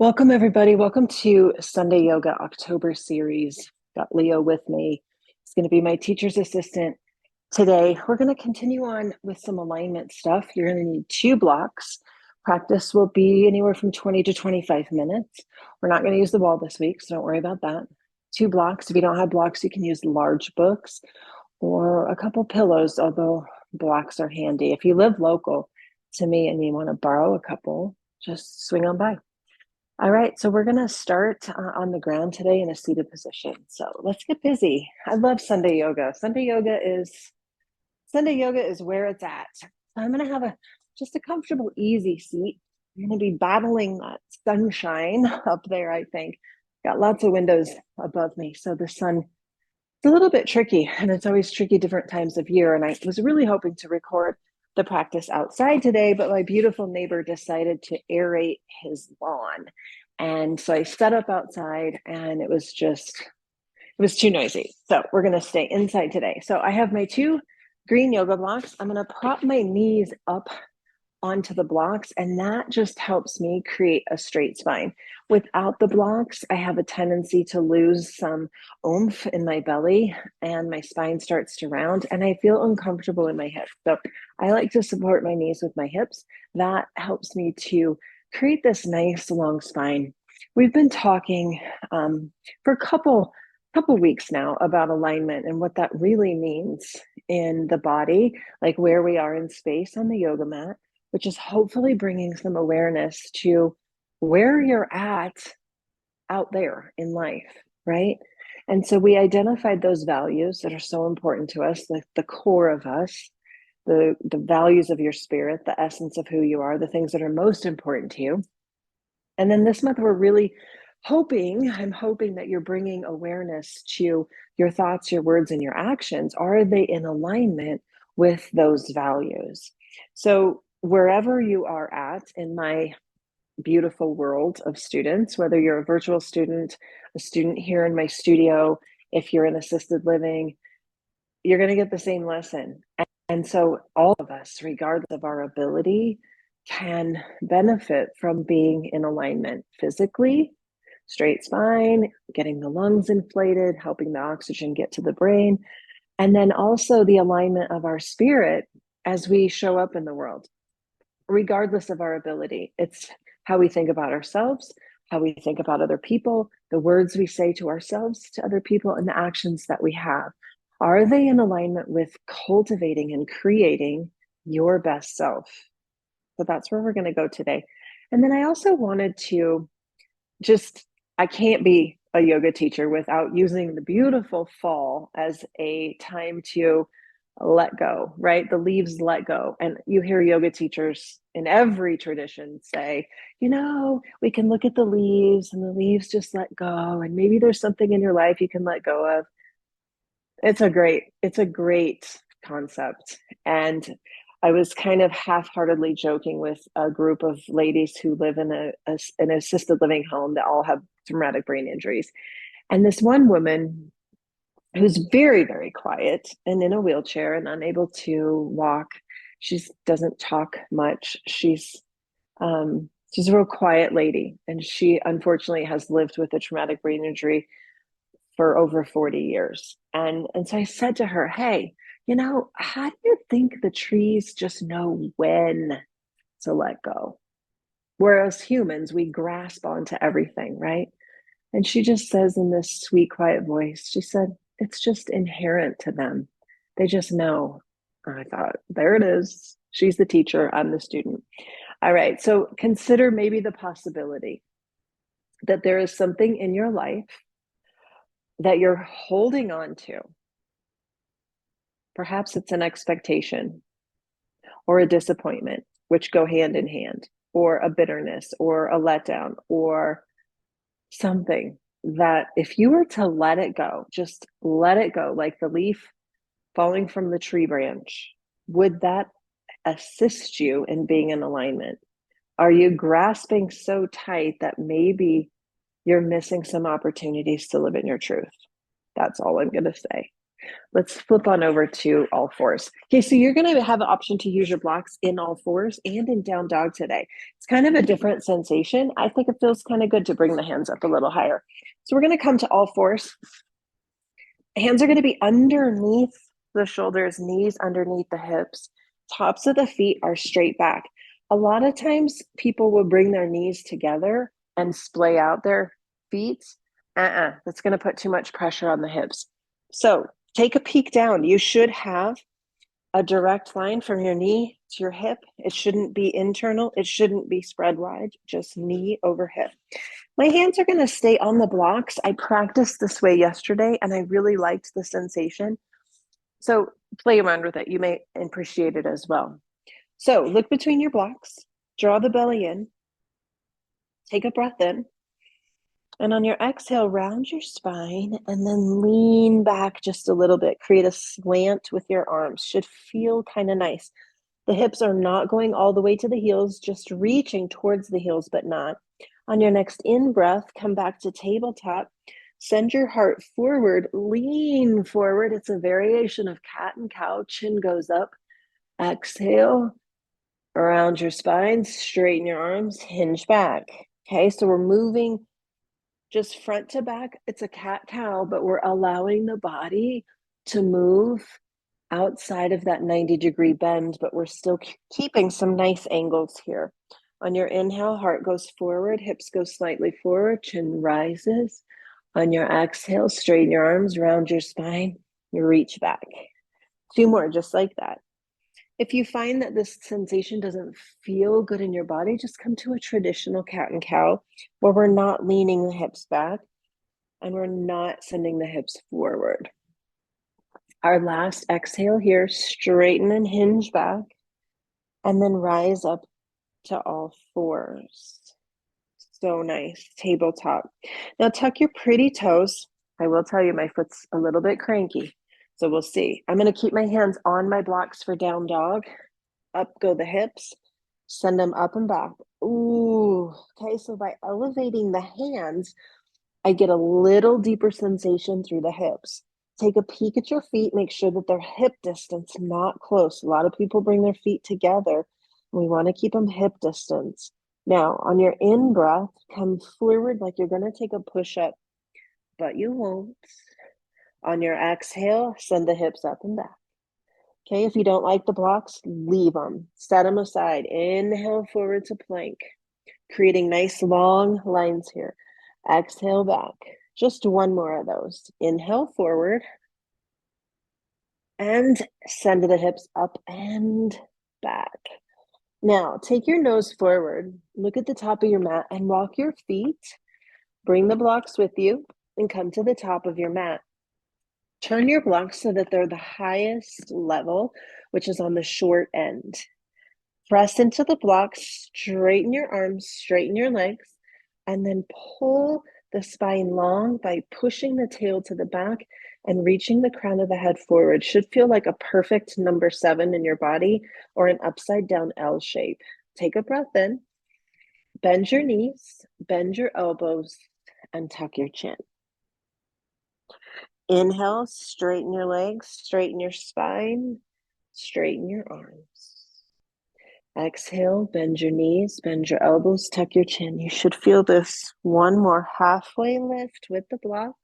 Welcome, everybody. Welcome to Sunday Yoga October series. Got Leo with me. He's going to be my teacher's assistant today. We're going to continue on with some alignment stuff. You're going to need 2 blocks. Practice will be anywhere from 20 to 25 minutes. We're not going to use the wall this week, so don't worry about that. 2 blocks. If you don't have blocks, you can use large books or a couple pillows, although blocks are handy. If you live local to me and you want to borrow a couple, just swing on by. All right, so we're going to start on the ground today in a seated position. So let's get busy. I love Sunday yoga. Sunday yoga is where it's at. So I'm going to have just a comfortable, easy seat. I'm going to be battling that sunshine up there, I think. Got lots of windows above me, so the sun is a little bit tricky, and it's always tricky different times of year. And I was really hoping to record the practice outside today, but my beautiful neighbor decided to aerate his lawn. And so I set up outside and it was too noisy. So we're going to stay inside today. So I have my 2 green yoga blocks. I'm going to prop my knees up onto the blocks, and that just helps me create a straight spine. Without the blocks, I have a tendency to lose some oomph in my belly and my spine starts to round and I feel uncomfortable in my hips. So I like to support my knees with my hips. That helps me to create this nice long spine. We've been talking for a couple weeks now about alignment and what that really means in the body, like where we are in space on the yoga mat, which is hopefully bringing some awareness to where you're at out there in life, right? And so we identified those values that are so important to us, like the core of us, the values of your spirit, the essence of who you are, the things that are most important to you. And then this month, I'm hoping that you're bringing awareness to your thoughts, your words, and your actions. Are they in alignment with those values? So wherever you are at in my beautiful world of students, whether you're a virtual student, a student here in my studio, if you're in assisted living, you're going to get the same lesson. And so all of us, regardless of our ability, can benefit from being in alignment physically, straight spine, getting the lungs inflated, helping the oxygen get to the brain, and then also the alignment of our spirit as we show up in the world, regardless of our ability. It's how we think about ourselves, how we think about other people, the words we say to ourselves, to other people, and the actions that we have. Are they in alignment with cultivating and creating your best self? So that's where we're going to go today. And then I also wanted to I can't be a yoga teacher without using the beautiful fall as a time to let go, right? The leaves let go. And you hear yoga teachers in every tradition say, we can look at the leaves and the leaves just let go. And maybe there's something in your life you can let go of. It's a great concept. And I was kind of half-heartedly joking with a group of ladies who live in an assisted living home that all have traumatic brain injuries. And this one woman who's very, very quiet and in a wheelchair and unable to walk, she doesn't talk much. She's a real quiet lady. And she unfortunately has lived with a traumatic brain injury for over 40 years. And so I said to her, hey, how do you think the trees just know when to let go? Whereas humans, we grasp onto everything, right? And she just says in this sweet, quiet voice, she said, it's just inherent to them. They just know. And I thought, there it is. She's the teacher, I'm the student. All right, so consider maybe the possibility that there is something in your life that you're holding on to. Perhaps it's an expectation or a disappointment, which go hand in hand, or a bitterness or a letdown or something that if you were to let it go, just let it go, like the leaf falling from the tree branch, would that assist you in being in alignment? Are you grasping so tight that maybe you're missing some opportunities to live in your truth? That's all I'm going to say. Let's flip on over to all fours. Okay, so you're going to have an option to use your blocks in all fours and in down dog today. It's kind of a different sensation. I think it feels kind of good to bring the hands up a little higher. So we're going to come to all fours. Hands are going to be underneath the shoulders, knees underneath the hips. Tops of the feet are straight back. A lot of times people will bring their knees together and splay out their feet. That's going to put too much pressure on the hips. So take a peek down. You should have a direct line from your knee to your hip. It shouldn't be internal. It shouldn't be spread wide, just knee over hip. My hands are going to stay on the blocks. I practiced this way yesterday and I really liked the sensation. So play around with it. You may appreciate it as well. So look between your blocks, draw the belly in, take a breath in, and on your exhale, round your spine and then lean back just a little bit. Create a slant with your arms. Should feel kind of nice. The hips are not going all the way to the heels, just reaching towards the heels, but not. On your next in-breath, come back to tabletop. Send your heart forward, lean forward. It's a variation of cat and cow. Chin goes up. Exhale, around your spine, straighten your arms, hinge back. Okay, so we're moving just front to back. It's a cat-cow, but we're allowing the body to move outside of that 90-degree bend, but we're still keeping some nice angles here. On your inhale, heart goes forward, hips go slightly forward, chin rises. On your exhale, straighten your arms, round your spine, you reach back. 2 more, just like that. If you find that this sensation doesn't feel good in your body, just come to a traditional cat and cow where we're not leaning the hips back and we're not sending the hips forward. Our last exhale here, straighten and hinge back, and then rise up to all fours. So nice, tabletop. Now tuck your pretty toes. I will tell you my foot's a little bit cranky, so we'll see. I'm gonna keep my hands on my blocks for down dog. Up go the hips, send them up and back. Ooh, okay, so by elevating the hands, I get a little deeper sensation through the hips. Take a peek at your feet, make sure that they're hip distance, not close. A lot of people bring their feet together. We want to keep them hip distance. Now, on your in-breath, come forward like you're going to take a push-up, but you won't. On your exhale, send the hips up and back. Okay, if you don't like the blocks, leave them. Set them aside. Inhale forward to plank, creating nice long lines here. Exhale back. Just 1 more of those. Inhale forward and send the hips up and back. Now, take your nose forward, look at the top of your mat and walk your feet. Bring the blocks with you and come to the top of your mat. Turn your blocks so that they're the highest level, which is on the short end. Press into the blocks, straighten your arms, straighten your legs, and then pull the spine long by pushing the tail to the back and reaching the crown of the head forward. Should feel like a perfect number 7 in your body or an upside down L shape. Take a breath in, bend your knees, bend your elbows, and tuck your chin. Inhale, straighten your legs, straighten your spine, straighten your arms. Exhale, bend your knees, bend your elbows, tuck your chin. You should feel this 1 more halfway lift with the blocks.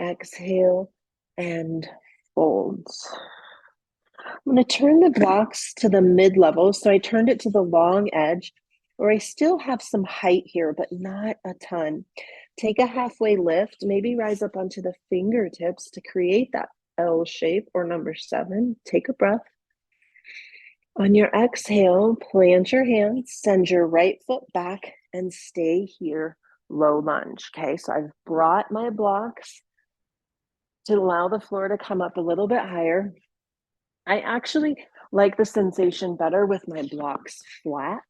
Exhale and folds. I'm going to turn the blocks to the mid-level. So I turned it to the long edge, or I still have some height here, but not a ton. Take a halfway lift, maybe rise up onto the fingertips to create that L shape or number 7. Take a breath. On your exhale, plant your hands, send your right foot back and stay here, low lunge. Okay, so I've brought my blocks to allow the floor to come up a little bit higher. I actually like the sensation better with my blocks flat.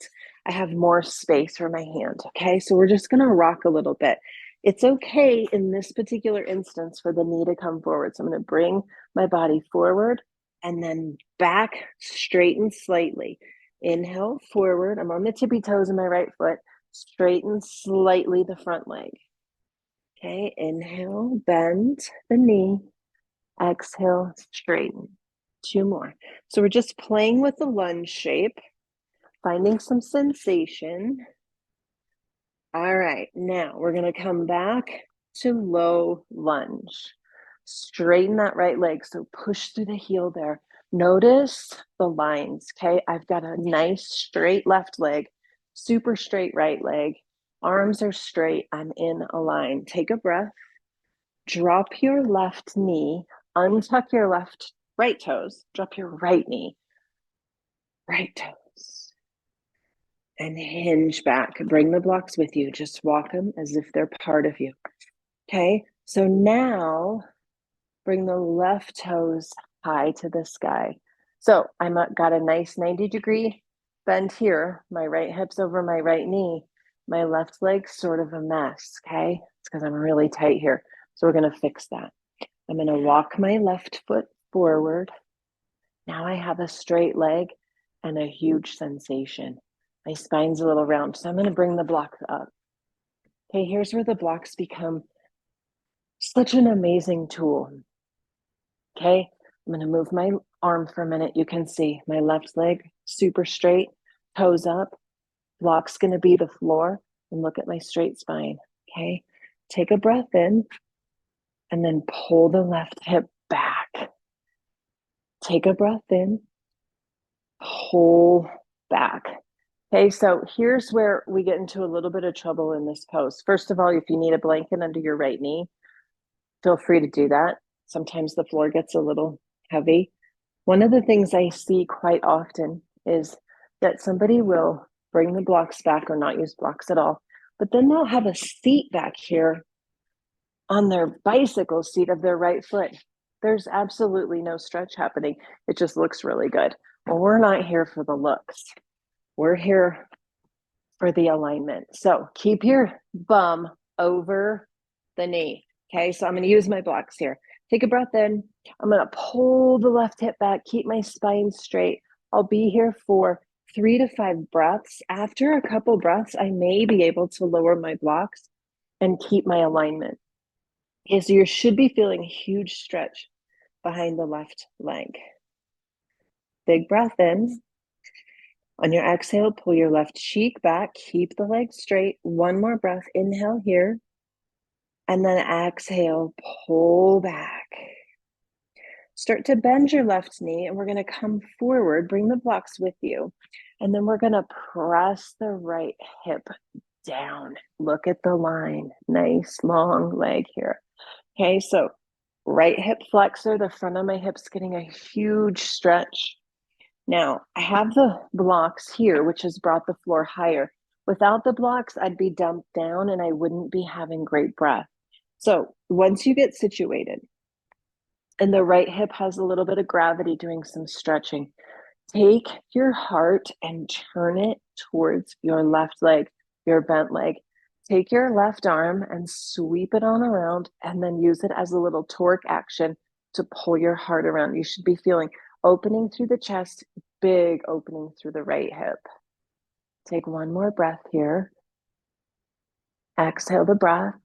I have more space for my hand. Okay, so we're just gonna rock a little bit. It's okay in this particular instance for the knee to come forward. So I'm gonna bring my body forward and then back, straighten slightly. Inhale forward. I'm on the tippy toes in my right foot. Straighten slightly the front leg. Okay, inhale, bend the knee. Exhale, straighten. 2 more. So we're just playing with the lunge shape, finding some sensation. All right, now we're going to come back to low lunge. Straighten that right leg, so push through the heel there. Notice the lines, okay? I've got a nice straight left leg, super straight right leg. Arms are straight. I'm in a line. Take a breath. Drop your left knee. Untuck your right toes. Drop your right knee. Right toes. And hinge back. Bring the blocks with you. Just walk them as if they're part of you. Okay, so now bring the left toes high to the sky. So I'm got a nice 90-degree bend here. My right hip's over my right knee. My left leg's sort of a mess, okay? It's because I'm really tight here. So we're going to fix that. I'm going to walk my left foot forward. Now I have a straight leg and a huge sensation. My spine's a little round, so I'm going to bring the blocks up. Okay, here's where the blocks become such an amazing tool. Okay, I'm going to move my arm for a minute. You can see my left leg super straight, toes up. Block's going to be the floor, and look at my straight spine. Okay, take a breath in and then pull the left hip back. Take a breath in, pull back. Okay, so here's where we get into a little bit of trouble in this pose. First of all, if you need a blanket under your right knee, feel free to do that. Sometimes the floor gets a little heavy. One of the things I see quite often is that somebody will bring the blocks back or not use blocks at all, but then they'll have a seat back here on their bicycle seat of their right foot. There's absolutely no stretch happening. It just looks really good. Well, we're not here for the looks. We're here for the alignment. So keep your bum over the knee. Okay, so I'm going to use my blocks here. Take a breath in. I'm going to pull the left hip back, keep my spine straight. I'll be here for 3 to 5 breaths. After a couple breaths, I may be able to lower my blocks and keep my alignment. Okay, so you should be feeling a huge stretch behind the left leg. Big breath in. On your exhale, pull your left cheek back, keep the leg straight. One more breath, inhale here. And then exhale, pull back. Start to bend your left knee, and we're going to come forward, bring the blocks with you. And then we're going to press the right hip down. Look at the line. Nice long leg here. Okay, so right hip flexor, the front of my hip's getting a huge stretch. Now, I have the blocks here, which has brought the floor higher. Without the blocks, I'd be dumped down and I wouldn't be having great breath. So once you get situated and the right hip has a little bit of gravity doing some stretching, take your heart and turn it towards your left leg, your bent leg. Take your left arm and sweep it on around and then use it as a little torque action to pull your heart around. You should be feeling opening through the chest, big opening through the right hip. Take one more breath here. Exhale the breath.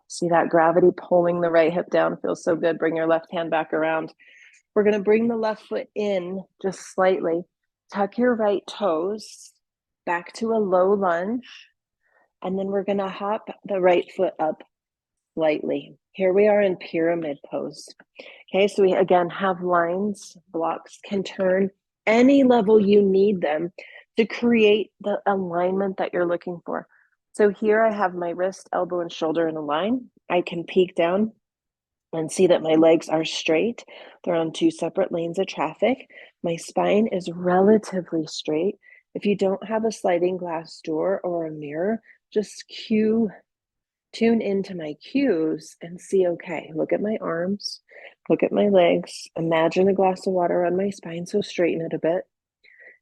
See that gravity pulling the right hip down? Feels so good. Bring your left hand back around. We're going to bring the left foot in just slightly. Tuck your right toes back to a low lunge. And then we're going to hop the right foot up slightly. Here we are in pyramid pose. Okay, so we again have lines, blocks can turn any level you need them to create the alignment that you're looking for. So here I have my wrist, elbow, and shoulder in a line. I can peek down and see that my legs are straight. They're on 2 separate lanes of traffic. My spine is relatively straight. If you don't have a sliding glass door or a mirror, just tune into my cues and see, okay, look at my arms, look at my legs, imagine a glass of water on my spine, so straighten it a bit.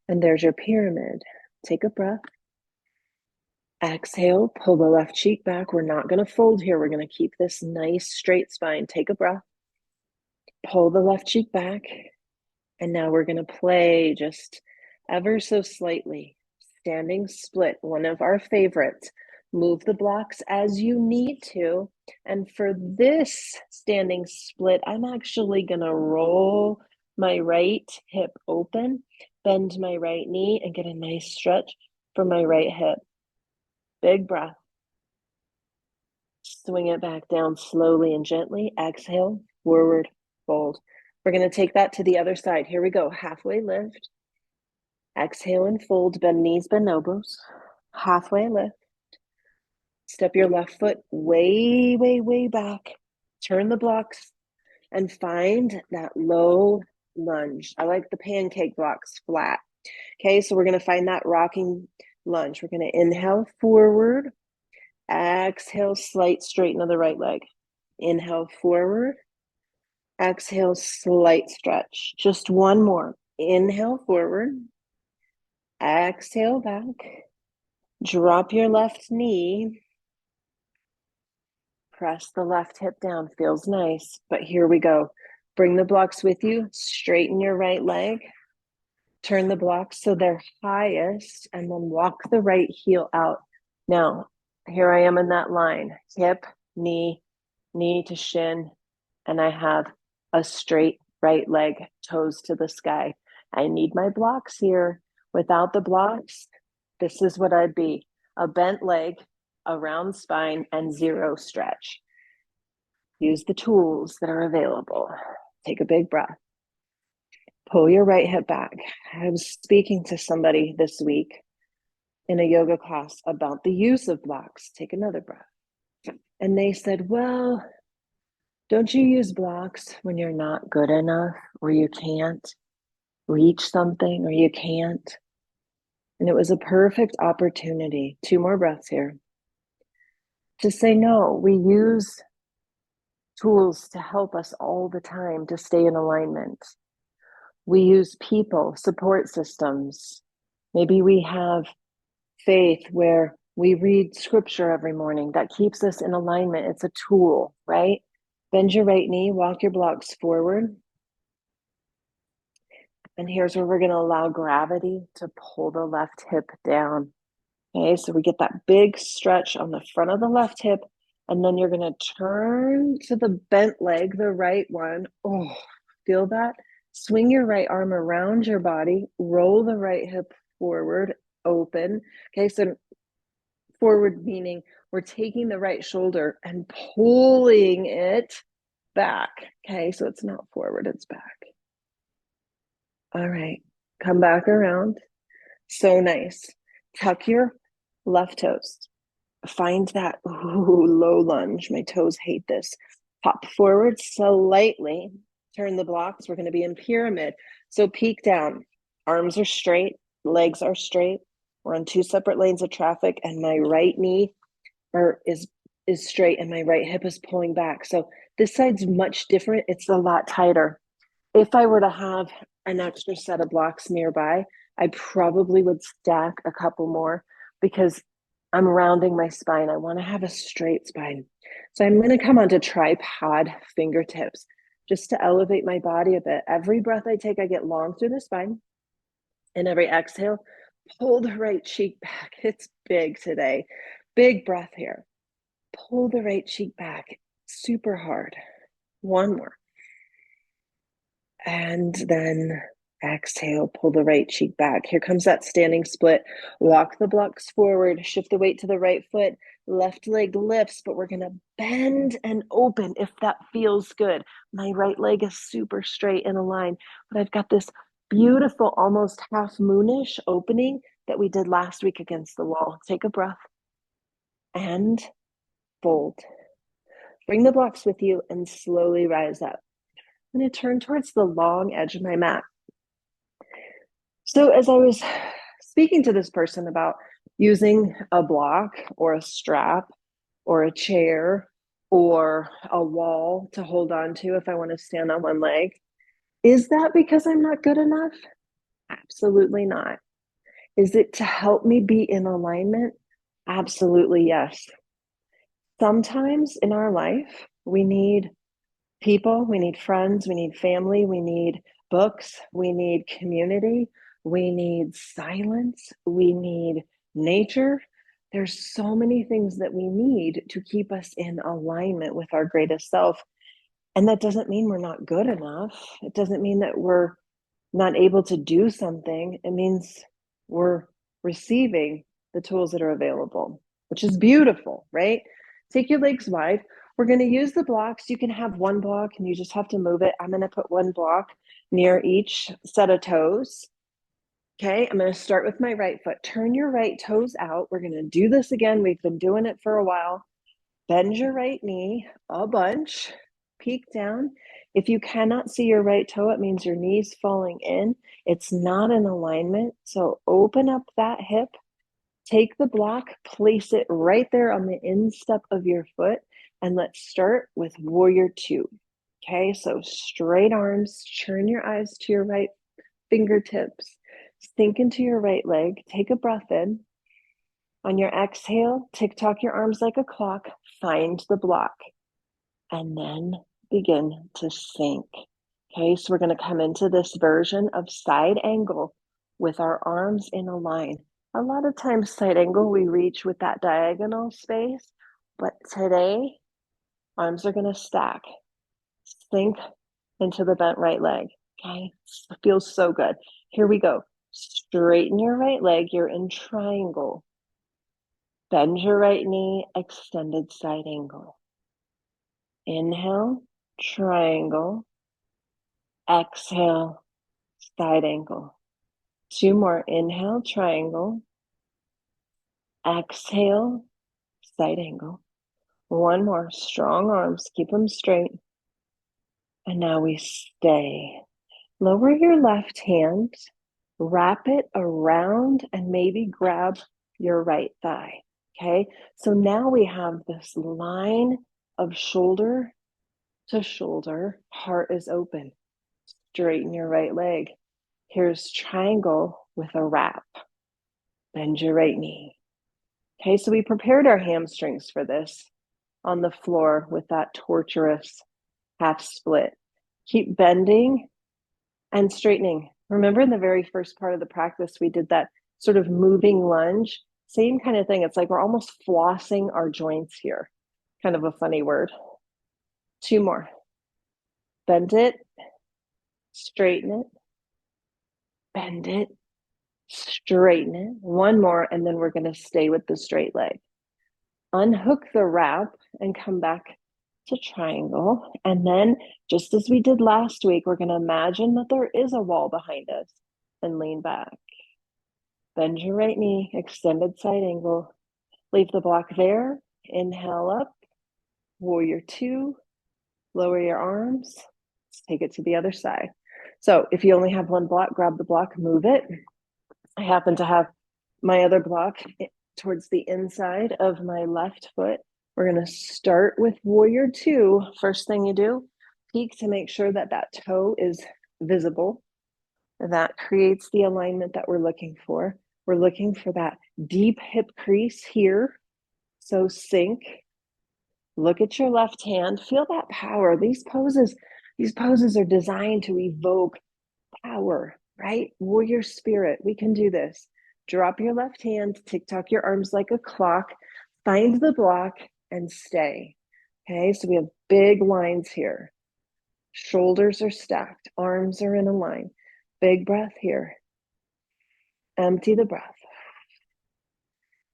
And there's your pyramid. Take a breath. Exhale, pull the left cheek back. We're not going to fold here. We're going to keep this nice straight spine. Take a breath. Pull the left cheek back. And now we're going to play just ever so slightly. Standing split, one of our favorites. Move the blocks as you need to. And for this standing split, I'm actually going to roll my right hip open, bend my right knee, and get a nice stretch from my right hip. Big breath. Swing it back down slowly and gently. Exhale, forward, fold. We're going to take that to the other side. Here we go. Halfway lift. Exhale and fold. Bend knees, bend elbows. Halfway lift. Step your left foot way, way, way back. Turn the blocks and find that low lunge. I like the pancake blocks flat. Okay, so we're going to find that rocking lunge. We're going to inhale forward. Exhale, slight straighten of the right leg. Inhale forward. Exhale, slight stretch. Just one more. Inhale forward. Exhale back. Drop your left knee. Press the left hip down. Feels nice, but here we go. Bring the blocks with you. Straighten your right leg. Turn the blocks so they're highest, and then walk the right heel out. Now, here I am in that line. Hip, knee, knee to shin, and I have a straight right leg, toes to the sky. I need my blocks here. Without the blocks, this is what I'd be. A bent leg, a round spine, and zero stretch. Use the tools that are available. Take a big breath. Pull your right hip back. I was speaking to somebody this week in a yoga class about the use of blocks. Take another breath. And they said, well, don't you use blocks when you're not good enough, or you can't reach something, or you can't? And it was a perfect opportunity, 2 more breaths here, to say, no, we use tools to help us all the time to stay in alignment. We use people, support systems. Maybe we have faith where we read scripture every morning that keeps us in alignment. It's a tool, right? Bend your right knee, walk your blocks forward. And here's where we're going to allow gravity to pull the left hip down. Okay, so we get that big stretch on the front of the left hip, and then you're going to turn to the bent leg, the right one. Oh, feel that? Swing your right arm around your body, roll the right hip forward, open. Okay, so forward meaning we're taking the right shoulder and pulling it back. Okay, so it's not forward, it's back. All right, come back around. So nice. Tuck your left toes. Find that low lunge. My toes hate this. Hop forward slightly. Turn the blocks. We're going to be in pyramid. So peek down. Arms are straight. Legs are straight. We're on 2 separate lanes of traffic, and my right knee is straight, and my right hip is pulling back. So this side's much different. It's a lot tighter. If I were to have an extra set of blocks nearby, I probably would stack a couple more because I'm rounding my spine. I want to have a straight spine. So I'm going to come onto tripod fingertips just to elevate my body a bit. Every breath I take, I get long through the spine. And every exhale, pull the right cheek back. It's big today. Big breath here. Pull the right cheek back super hard. One more. And then exhale, pull the right cheek back. Here comes that standing split. Walk the blocks forward, shift the weight to the right foot, left leg lifts, but we're going to bend and open if that feels good. My right leg is super straight in a line, but I've got this beautiful, almost half moonish opening that we did last week against the wall. Take a breath and fold. Bring the blocks with you and slowly rise up. I'm going to turn towards the long edge of my mat. So as I was speaking to this person about using a block or a strap or a chair or a wall to hold on to if I want to stand on one leg, is that because I'm not good enough? Absolutely not. Is it to help me be in alignment? Absolutely yes. Sometimes in our life, we need people, we need friends, we need family, we need books, we need community, we need silence, we need nature, There's so many things that we need to keep us in alignment with our greatest self. And that doesn't mean we're not good enough. It doesn't mean that we're not able to do something. It means we're receiving the tools that are available, which is beautiful, right? Take your legs wide. We're going to use the blocks. You can have one block and you just have to move it. I'm going to put one block near each set of toes. Okay, I'm going to start with my right foot. Turn your right toes out. We're going to do this again. We've been doing it for a while. Bend your right knee a bunch. Peek down. If you cannot see your right toe, it means your knee's falling in. It's not in alignment. So open up that hip. Take the block, place it right there on the instep of your foot. And let's start with warrior two. Okay, so straight arms. Turn your eyes to your right fingertips. Sink into your right leg. Take a breath in. On your exhale, tick-tock your arms like a clock. Find the block. And then begin to sink. Okay, so we're going to come into this version of side angle with our arms in a line. A lot of times side angle, we reach with that diagonal space. But today, arms are going to stack. Sink into the bent right leg. Okay, it feels so good. Here we go. Straighten your right leg. You're in triangle. Bend your right knee, extended side angle. Inhale, triangle. Exhale, side angle. Two more. Inhale, triangle. Exhale, side angle. One more. Strong arms. Keep them straight. And now we stay. Lower your left hand. Wrap it around and maybe grab your right thigh. Okay, so now we have this line of shoulder to shoulder. Heart is open. Straighten your right leg. Here's triangle with a wrap. Bend your right knee. Okay, so we prepared our hamstrings for this on the floor with that torturous half split. Keep bending and straightening. Remember in the very first part of the practice, we did that sort of moving lunge. Same kind of thing. It's like we're almost flossing our joints here. Kind of a funny word. Two more. Bend it, straighten it, bend it, straighten it. One more, and then we're going to stay with the straight leg. Unhook the wrap and come back to triangle. And then, just as we did last week, we're going to imagine that there is a wall behind us and lean back. Bend your right knee, extended side angle. Leave the block there. Inhale up, warrior two. Lower your arms. Let's take it to the other side. So if you only have one block, grab the block, move it. I happen to have my other block towards the inside of my left foot. We're going to start with warrior two. First thing you do, peek to make sure that that toe is visible. That creates the alignment that we're looking for. We're looking for that deep hip crease here. So sink. Look at your left hand. Feel that power. These poses are designed to evoke power, right? Warrior spirit. We can do this. Drop your left hand, tick-tock your arms like a clock, find the block, and stay. Okay, so we have big lines here. Shoulders are stacked, arms are in a line. Big breath here. Empty the breath.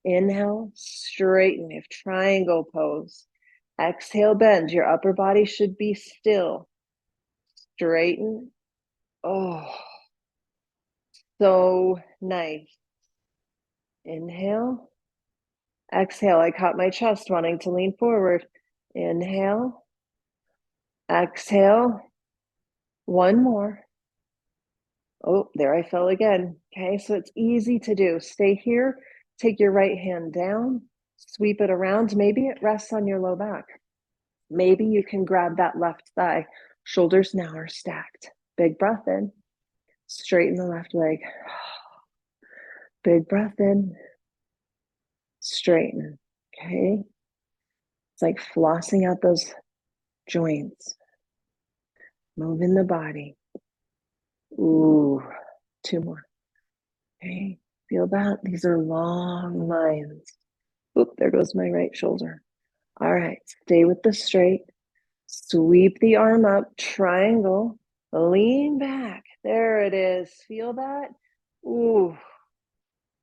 Inhale, straighten. If triangle pose. Exhale, bend. Your upper body should be still. Straighten. Oh, so nice. Inhale. Exhale. I caught my chest wanting to lean forward. Inhale. Exhale. One more. Oh, there I fell again. Okay, so it's easy to do. Stay here. Take your right hand down. Sweep it around. Maybe it rests on your low back. Maybe you can grab that left thigh. Shoulders now are stacked. Big breath in. Straighten the left leg. Big breath in. Straighten. Okay. It's like flossing out those joints. Moving the body. Ooh, two more. Okay. Feel that? These are long lines. Oop, there goes my right shoulder. All right, stay with the straight. Sweep the arm up, triangle, lean back. There it is. Feel that? Ooh.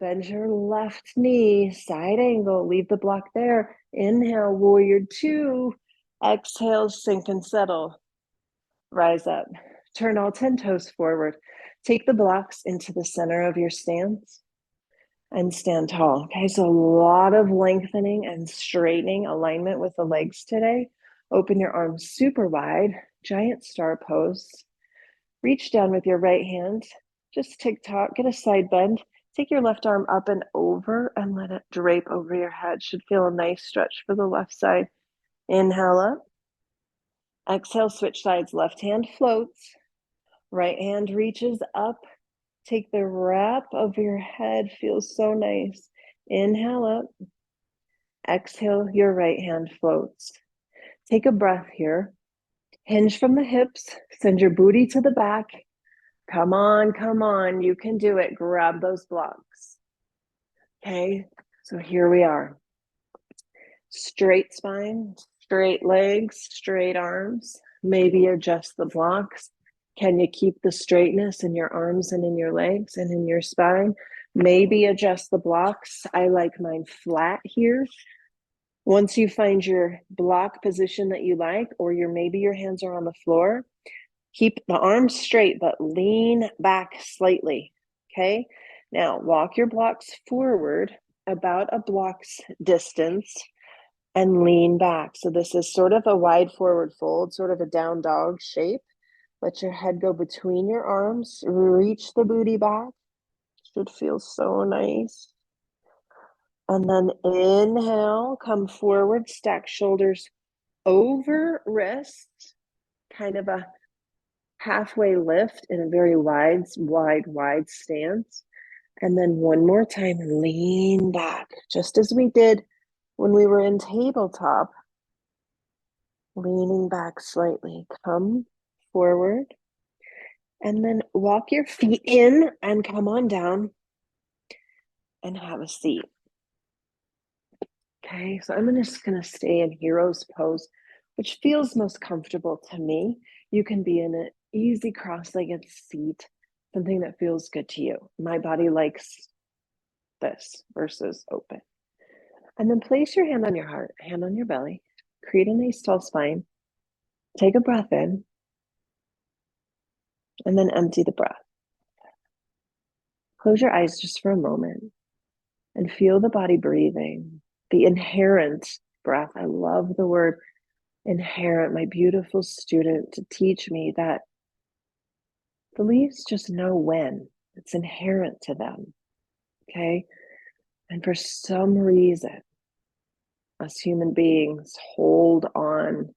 Bend your left knee, side angle, leave the block there. Inhale, warrior two. Exhale, sink and settle. Rise up. Turn all 10 toes forward. Take the blocks into the center of your stance and stand tall. Okay, so a lot of lengthening and straightening alignment with the legs today. Open your arms super wide, giant star pose. Reach down with your right hand. Just tick-tock, get a side bend. Take your left arm up and over and let it drape over your head. Should feel a nice stretch for the left side. Inhale up. Exhale, switch sides. Left hand floats. Right hand reaches up. Take the wrap of your head. Feels so nice. Inhale up. Exhale, your right hand floats. Take a breath here. Hinge from the hips. Send your booty to the back. Come on, come on. You can do it. Grab those blocks. Okay, so here we are. Straight spine, straight legs, straight arms. Maybe adjust the blocks. Can you keep the straightness in your arms and in your legs and in your spine? Maybe adjust the blocks. I like mine flat here. Once you find your block position that you like, or maybe your hands are on the floor, keep the arms straight, but lean back slightly, okay? Now, walk your blocks forward about a block's distance and lean back. So this is sort of a wide forward fold, sort of a down dog shape. Let your head go between your arms, reach the booty back. Should feel so nice. And then inhale, come forward, stack shoulders over wrists, kind of a halfway lift in a very wide stance. And then one more time, lean back, just as we did when we were in tabletop. Leaning back slightly, come forward. And then walk your feet in and come on down and have a seat. Okay, so I'm just going to stay in hero's pose, which feels most comfortable to me. You can be in an easy cross-legged seat, something that feels good to you. My body likes this versus open. And then place your hand on your heart, hand on your belly, create a nice tall spine. Take a breath in, and then empty the breath. Close your eyes just for a moment and feel the body breathing. The inherent breath. I love the word inherent. My beautiful student to teach me that the leaves just know when. It's inherent to them. Okay? And for some reason, us human beings hold on.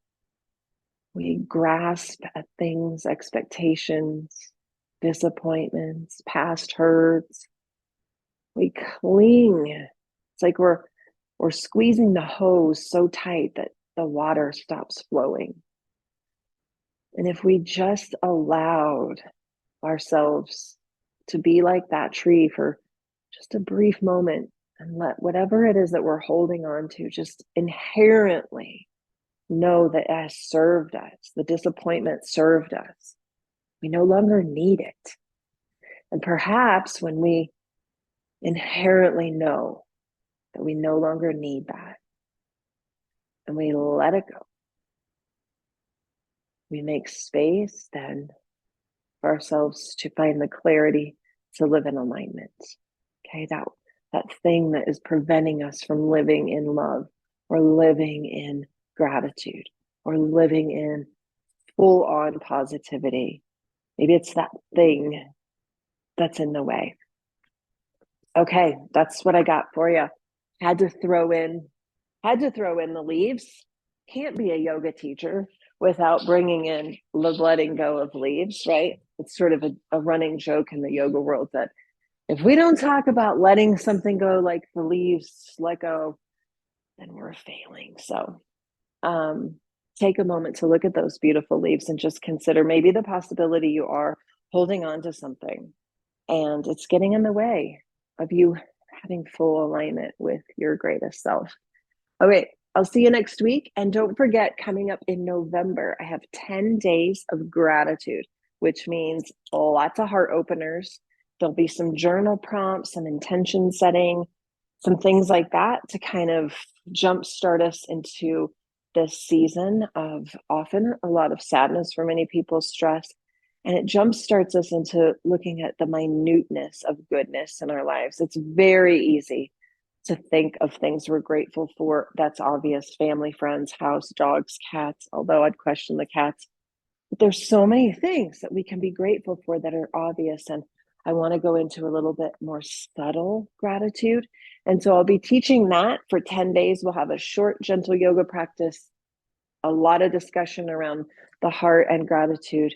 We grasp at things, expectations, disappointments, past hurts. We cling. It's like we're squeezing the hose so tight that the water stops flowing. And if we just allowed ourselves to be like that tree for just a brief moment and let whatever it is that we're holding on to just inherently know that it has served us, the disappointment served us. We no longer need it. And perhaps when we inherently know that we no longer need that and we let it go, we make space then for ourselves to find the clarity to live in alignment. Okay, that thing that is preventing us from living in love or living in gratitude or living in full-on positivity. Maybe it's that thing that's in the way. Okay, that's what I got for you. Had to throw in the leaves. Can't be a yoga teacher without bringing in the letting go of leaves, right? It's sort of a running joke in the yoga world that if we don't talk about letting something go like the leaves let go, then we're failing. So take a moment to look at those beautiful leaves and just consider maybe the possibility you are holding on to something and it's getting in the way of you having full alignment with your greatest self. Okay, I'll see you next week. And don't forget, coming up in November, I have 10 days of gratitude, which means lots of heart openers. There'll be some journal prompts, some intention setting, some things like that to kind of jumpstart us into this season of often a lot of sadness for many people, stress. And it jumpstarts us into looking at the minuteness of goodness in our lives. It's very easy to think of things we're grateful for. That's obvious: family, friends, house, dogs, cats, although I'd question the cats. But there's so many things that we can be grateful for that are obvious. And I want to go into a little bit more subtle gratitude. And so I'll be teaching that for 10 days. We'll have a short, gentle yoga practice, a lot of discussion around the heart and gratitude.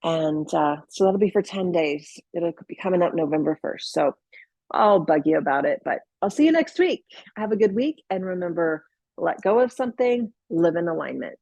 And so that'll be for 10 days. It'll be coming up November 1st. So I'll bug you about it, but I'll see you next week. Have a good week. And remember, let go of something, live in alignment.